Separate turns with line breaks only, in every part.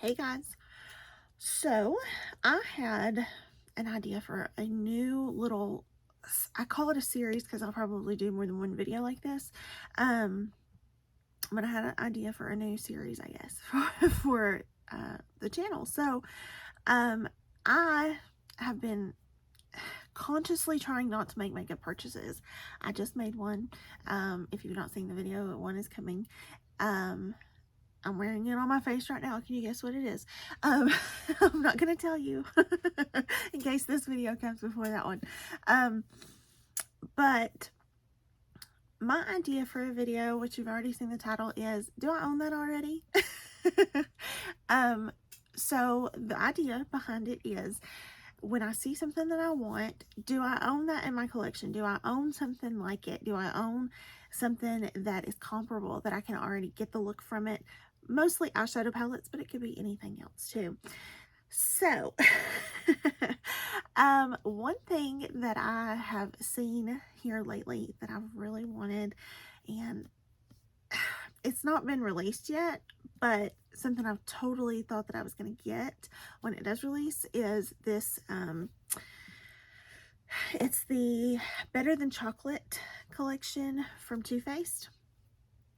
Hey guys, so I had an idea for a new little, I call it a series because I'll probably do more than one video like this. Um, but I had an idea for a new series, I guess, for the channel. So, um, I have been consciously trying not to make makeup purchases. I just made one. If you've not seen the video, one is coming. Um, I'm wearing it on my face right now. Can you guess what it is? Um, I'm not going to tell you in case this video comes before that one. Um, but my idea for a video, which you've already seen the title, is, do I own that already? um, so the idea behind it is, when I see something that I want, do I own that in my collection? Do I own something like it? Do I own something that is comparable, that I can already get the look from it? Mostly eyeshadow palettes, but it could be anything else too. So, one thing that I have seen here lately that I've really wanted, and it's not been released yet, but something I've totally thought that I was going to get when it does release, is this, it's the Better Than Chocolate collection from Too Faced.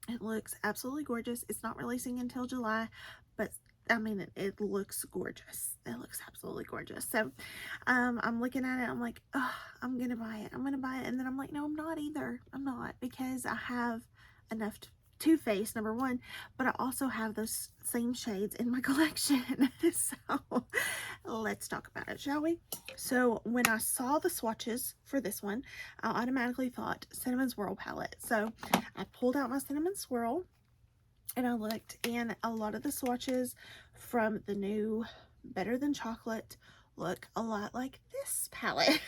It looks absolutely gorgeous. It's not releasing until July, but I mean, it looks gorgeous. It looks absolutely gorgeous. So, I'm looking at it. I'm like, oh, I'm going to buy it. I'm going to buy it. And then I'm like, no, I'm not either. I'm not, because I have enough Too Faced, number one, but I also have those same shades in my collection. So let's talk about it, shall we? So when I saw the swatches for this one, I automatically thought Cinnamon Swirl palette. So I pulled out my Cinnamon Swirl and I looked, and a lot of the swatches from the new Better Than Chocolate look a lot like this palette.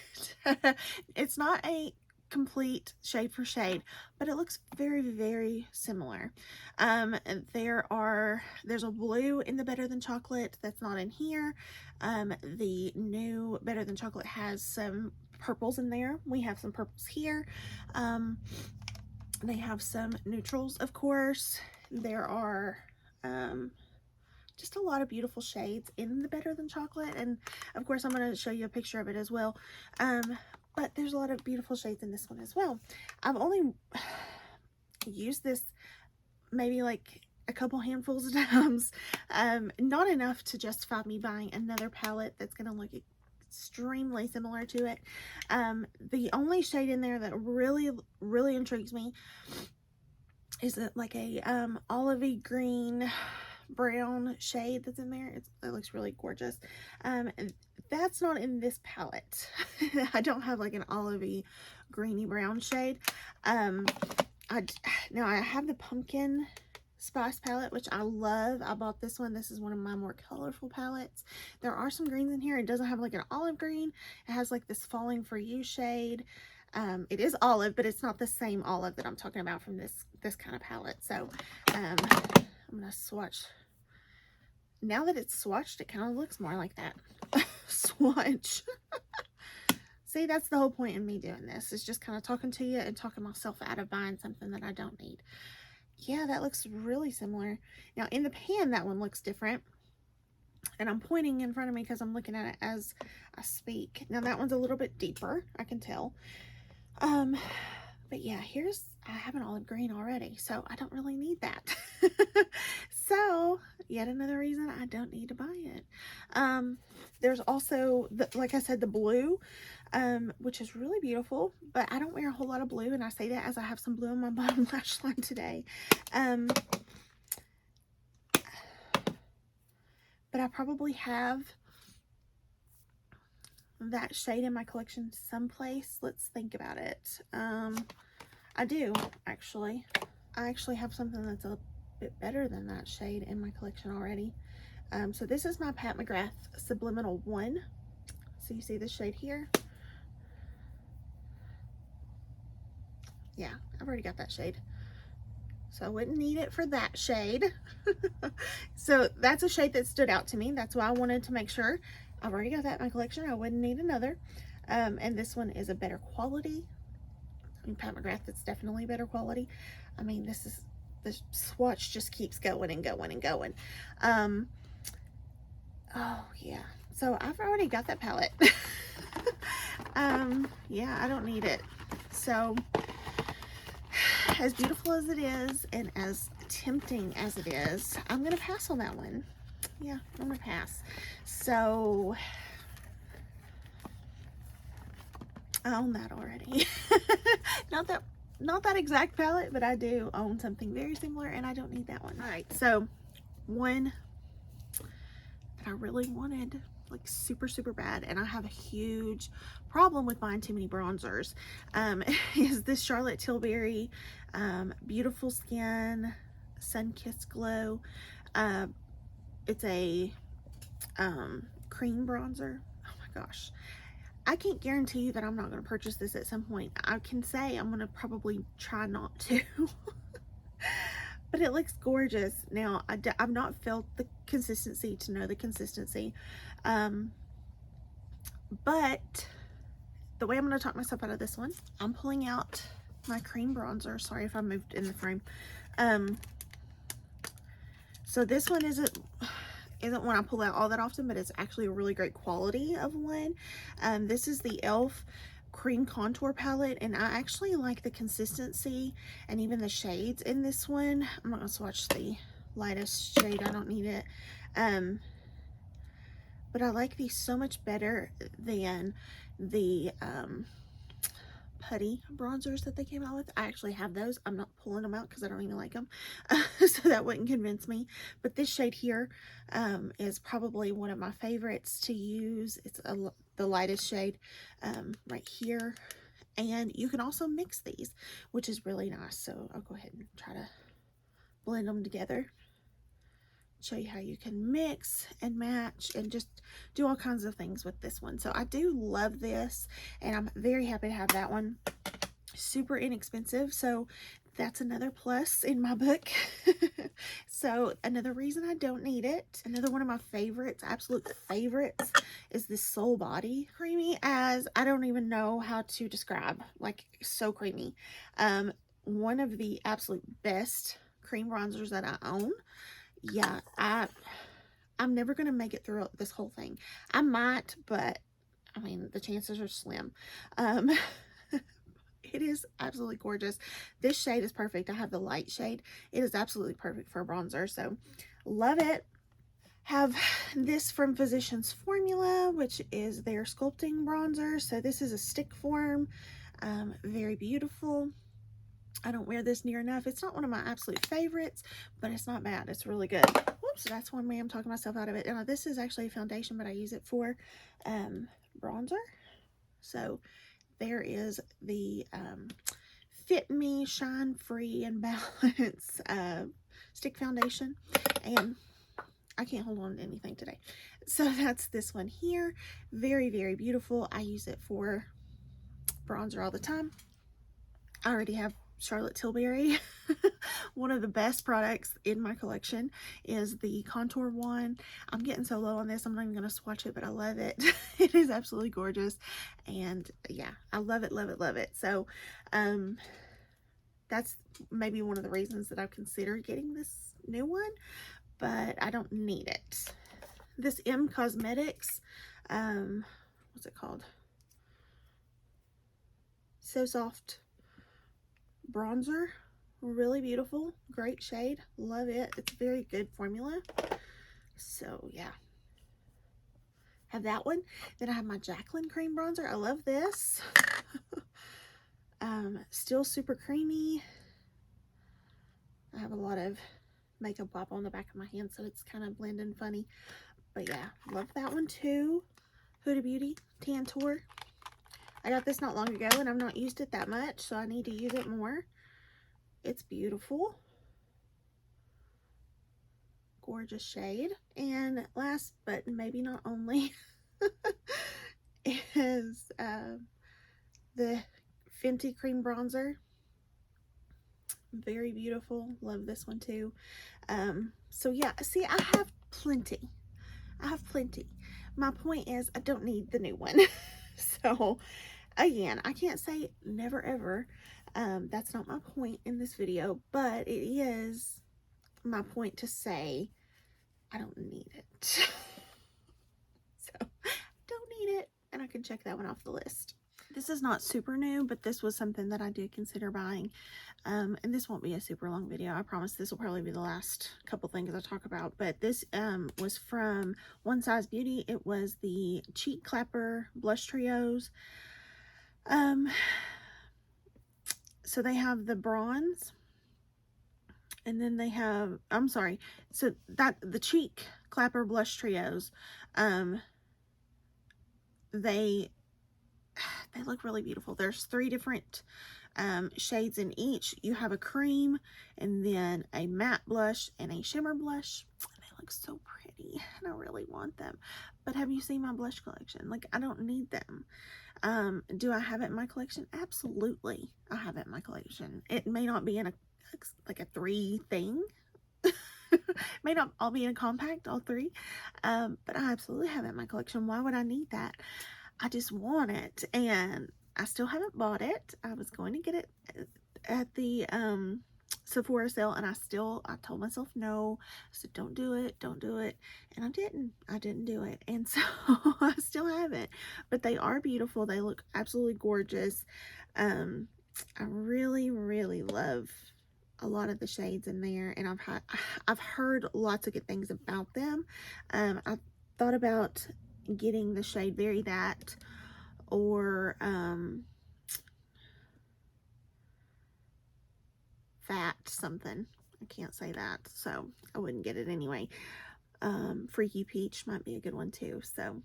It's not a complete shade for shade, but it looks very, very similar. There's a blue in the Better Than Chocolate that's not in here. The new Better Than Chocolate has some purples in there. We have some purples here. They have some neutrals, of course. There are just a lot of beautiful shades in the Better Than Chocolate, and of course I'm going to show you a picture of it as well. But there's a lot of beautiful shades in this one as well. I've only used this maybe like a couple handfuls of times, not enough to justify me buying another palette that's going to look extremely similar to it. The only shade in there that really intrigues me is like a olivey green brown shade that's in there. It looks really gorgeous. And that's not in this palette. I don't have like an olivey greeny brown shade. Now I have the pumpkin spice palette, which I love. I bought this one. This is one of my more colorful palettes. There are some greens in here. It doesn't have like an olive green. It has like this Falling For You shade. It is olive, but it's not the same olive that I'm talking about from this kind of palette. So I'm gonna swatch. Now that it's swatched, it kind of looks more like that. Swatch. See, that's the whole point in me doing this, is just kind of talking to you and talking myself out of buying something that I don't need. Yeah, that looks really similar. Now in the pan, that one looks different, and I'm pointing in front of me because I'm looking at it as I speak. Now that one's a little bit deeper, I can tell. But yeah, I have an olive green already, so I don't really need that. So yet another reason I don't need to buy it. There's also, like I said, the blue, which is really beautiful, but I don't wear a whole lot of blue, and I say that as I have some blue on my bottom lash line today. But I probably have that shade in my collection someplace. Let's think about it. I do, actually. I actually have something that's a bit better than that shade in my collection already. So this is my Pat McGrath Subliminal 1. So you see the shade here? Yeah, I've already got that shade. So I wouldn't need it for that shade. So that's a shade that stood out to me. That's why I wanted to make sure. I've already got that in my collection. I wouldn't need another. And this one is a better quality. I mean, Pat McGrath, it's definitely better quality. The swatch just keeps going and going and going. Oh yeah, so I've already got that palette. Yeah, I don't need it. So as beautiful as it is and as tempting as it is, I'm gonna pass on that one. Yeah, I'm gonna pass. So I own that already. not that exact palette, but I do own something very similar, and I don't need that one. All right, so one that I really wanted, like super bad, and I have a huge problem with buying too many bronzers, is this Charlotte Tilbury Beautiful Skin Sun-Kissed Glow. It's a cream bronzer. Oh my gosh, I can't guarantee you that I'm not going to purchase this at some point. I can say I'm going to probably try not to. But it looks gorgeous. Now, I've not felt the consistency to know the consistency. But the way I'm going to talk myself out of this one, I'm pulling out my cream bronzer. Sorry if I moved in the frame. So this one isn't one I pull out all that often, but it's actually a really great quality of one. This is the e.l.f. Cream Contour Palette, and I actually like the consistency and even the shades in this one. I'm not going to swatch the lightest shade. I don't need it. But I like these so much better than the putty bronzers that they came out with. I actually have those. I'm not pulling them out because I don't even like them. So that wouldn't convince me. But this shade here is probably one of my favorites to use. It's the lightest shade right here. And you can also mix these, which is really nice. So I'll go ahead and try to blend them together. Show you how you can mix and match and just do all kinds of things with this one. So I do love this, and I'm very happy to have that one. Super inexpensive, so that's another plus in my book. So another reason I don't need it. Another one of my favorites, absolute favorites, is this Soul Body. Creamy as I don't even know how to describe. Like, so creamy. One of the absolute best cream bronzers that I own. Yeah, I'm never going to make it through this whole thing. I might, but I mean, the chances are slim. It is absolutely gorgeous. This shade is perfect. I have the light shade. It is absolutely perfect for a bronzer, so love it. Have this from Physicians Formula, which is their sculpting bronzer. So this is a stick form, very beautiful. I don't wear this near enough. It's not one of my absolute favorites, but it's not bad. It's really good. Whoops, that's one way I'm talking myself out of it. Now, this is actually a foundation, but I use it for bronzer. So there is the Fit Me Shine Free and Balance stick foundation. And I can't hold on to anything today. So that's this one here. Very beautiful. I use it for bronzer all the time. I already have Charlotte Tilbury. One of the best products in my collection is the contour one. I'm getting so low on this, I'm not even going to swatch it, but I love it. It is absolutely gorgeous, and yeah, I love it. So that's maybe one of the reasons that I've considered getting this new one, but I don't need it. This M Cosmetics, what's it called? So Soft bronzer. Really beautiful, great shade, love it. It's a very good formula. So yeah, have that one. Then I have my Jaclyn cream bronzer. I love this. Still super creamy. I have a lot of makeup wipe on the back of my hand, so it's kind of blending funny, but yeah, love that one too. Huda Beauty Tantour. I got this not long ago, and I've not used it that much, so I need to use it more. It's beautiful. Gorgeous shade. And last but maybe not only is the Fenty cream bronzer. Very beautiful. Love this one too. So yeah, see, I have plenty. My point is, I don't need the new one. So again, I can't say never ever. That's not my point in this video, but it is my point to say I don't need it. check that one off the list. This is not super new, but this was something that I did consider buying. And this won't be a super long video. I promise this will probably be the last couple things I talk about. But this was from One Size Beauty. It was the Cheek Clapper Blush Trios. So they have the bronze. And then they have, I'm sorry, so that the Cheek Clapper Blush Trios, they look really beautiful. There's 3 different shades in each. You have a cream, and then a matte blush, and a shimmer blush. They look so pretty, and I really want them. But have you seen my blush collection? Like, I don't need them. Do I have it in my collection? Absolutely, I have it in my collection. It may not be in a like a 3 thing. May not all be in a compact, all 3, but I absolutely have it in my collection. Why would I need that? I just want it, and I still haven't bought it. I was going to get it at the Sephora sale, and I told myself no. I said, don't do it, and I didn't do it, and so I still have it. But they are beautiful. They look absolutely gorgeous. I really love a lot of the shades in there, and I've heard lots of good things about them. I thought about getting the shade Very That, or Fat something. I can't say that, so I wouldn't get it anyway. Freaky Peach might be a good one too. So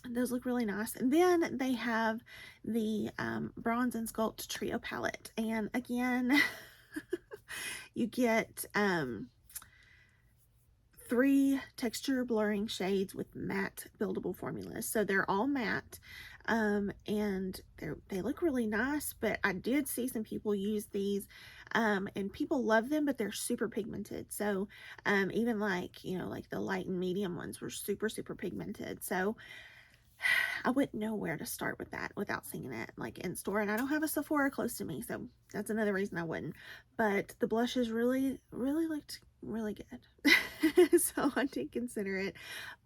those look really nice. And then they have the Bronze and Sculpt Trio palette, and again, you get 3 texture blurring shades with matte buildable formulas. So they're all matte, and they look really nice. But I did see some people use these, and people love them, but they're super pigmented. So even like, you know, like the light and medium ones were super pigmented. So I wouldn't know where to start with that without seeing it like in store, and I don't have a Sephora close to me, so that's another reason I wouldn't. But the blushes really looked really good. So I did consider it,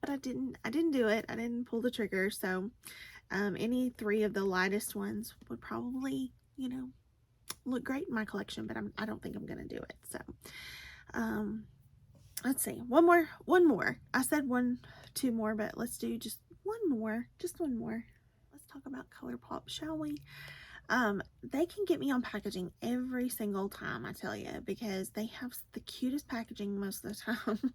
but I didn't do it. I didn't pull the trigger. So any 3 of the lightest ones would probably, you know, look great in my collection, but I don't think I'm gonna do it. So let's see, one more. I said 2 more, but let's do just one more. Let's talk about ColourPop, shall we? They can get me on packaging every single time, I tell you, because they have the cutest packaging most of the time.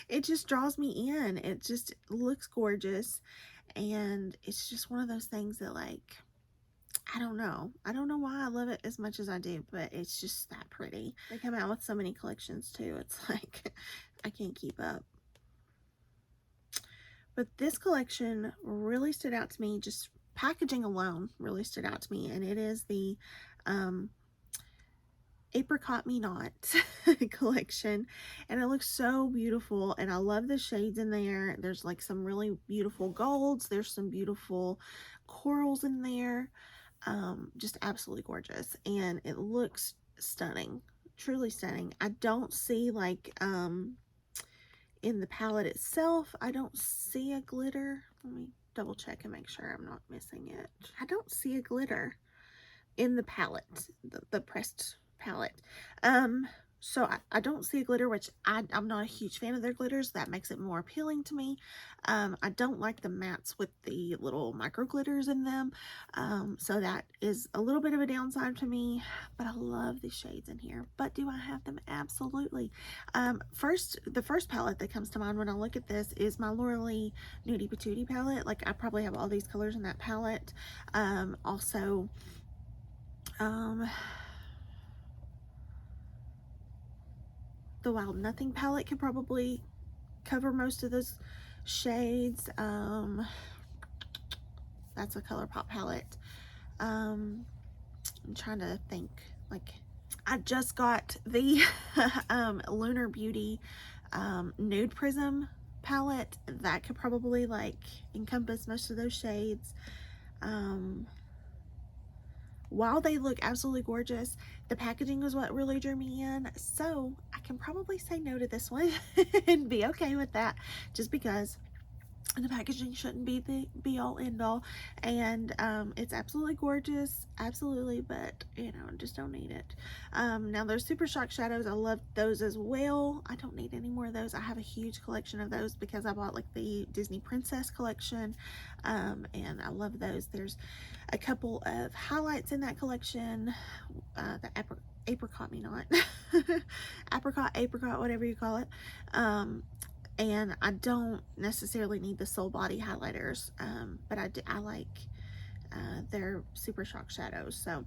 It just draws me in. It just looks gorgeous, and it's just one of those things that, like, I don't know why I love it as much as I do, but it's just that pretty. They come out with so many collections too. It's like I can't keep up. But this collection really stood out to me. Just packaging alone really stood out to me, and it is the Apricot Me Not collection, and it looks so beautiful, and I love the shades in there. There's like some really beautiful golds, there's some beautiful corals in there, just absolutely gorgeous, and it looks stunning, truly stunning. I don't see, like, in the palette itself, I don't see a glitter. Let me double check and make sure I'm not missing it. I don't see a glitter in the palette, the pressed palette. So I don't see a glitter, which I'm not a huge fan of their glitters. That makes it more appealing to me. I don't like the mattes with the little micro glitters in them. So that is a little bit of a downside to me, but I love the shades in here. But do I have them? Absolutely. The first palette that comes to mind when I look at this is my Laura Lee Nudie Patootie palette. Like, I probably have all these colors in that palette. Also, the Wild Nothing palette can probably cover most of those shades. That's a ColourPop palette. I'm trying to think. Like, I just got the Lunar Beauty Nude Prism palette. That could probably, like, encompass most of those shades. While they look absolutely gorgeous, the packaging was what really drew me in, so I can probably say no to this one and be okay with that, just because the packaging shouldn't be the be all end all, and it's absolutely gorgeous, absolutely, but you know, just don't need it. Now there's Super Shock shadows. I love those as well. I don't need any more of those. I have a huge collection of those because I bought like the Disney Princess collection, and I love those. There's a couple of highlights in that collection, the apricot me not apricot, whatever you call it. And I don't necessarily need the Soul Body highlighters, but I like their Super Shock shadows. So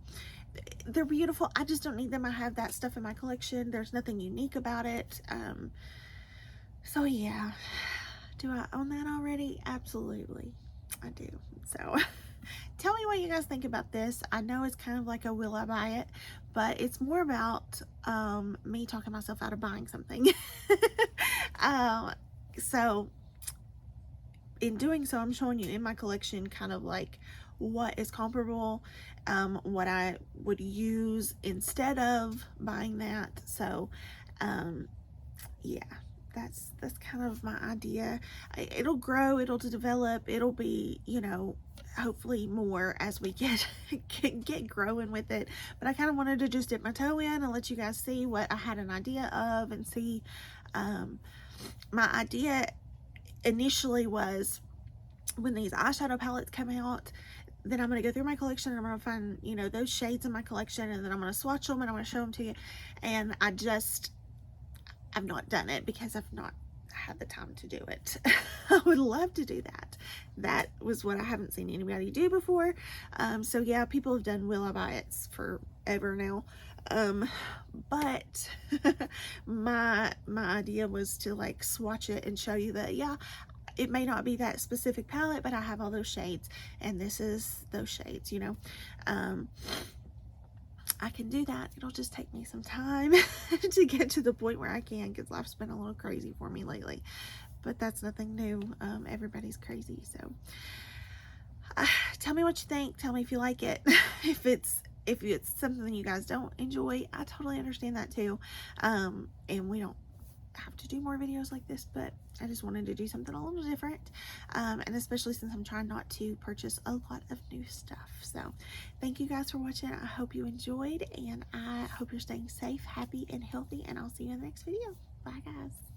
they're beautiful. I just don't need them. I have that stuff in my collection. There's nothing unique about it. So yeah, do I own that already? Absolutely, I do. So tell me what you guys think about this. I know it's kind of like a will I buy it, but it's more about me talking myself out of buying something. So in doing so, I'm showing you in my collection kind of like what is comparable, what I would use instead of buying that. So yeah, that's kind of my idea. It'll grow, it'll develop, it'll be, you know, hopefully more as we get growing with it. But I kind of wanted to just dip my toe in and let you guys see what I had an idea of, and see my idea initially was, when these eyeshadow palettes come out, then I'm going to go through my collection and I'm going to find, you know, those shades in my collection, and then I'm going to swatch them and I'm going to show them to you. And I've not done it because I've not had the time to do it. I would love to do that. That was what I haven't seen anybody do before. So yeah, people have done will I buy it's forever now. But my idea was to like swatch it and show you that, yeah, it may not be that specific palette, but I have all those shades, and this is those shades, you know. I can do that. It'll just take me some time to get to the point where I can, because life's been a little crazy for me lately, but that's nothing new. Everybody's crazy. So tell me what you think. Tell me if you like it. If it's something you guys don't enjoy, I totally understand that too. And we don't have to do more videos like this, but I just wanted to do something a little different, and especially since I'm trying not to purchase a lot of new stuff. So thank you guys for watching. I hope you enjoyed, and I hope you're staying safe, happy, and healthy, and I'll see you in the next video. Bye guys.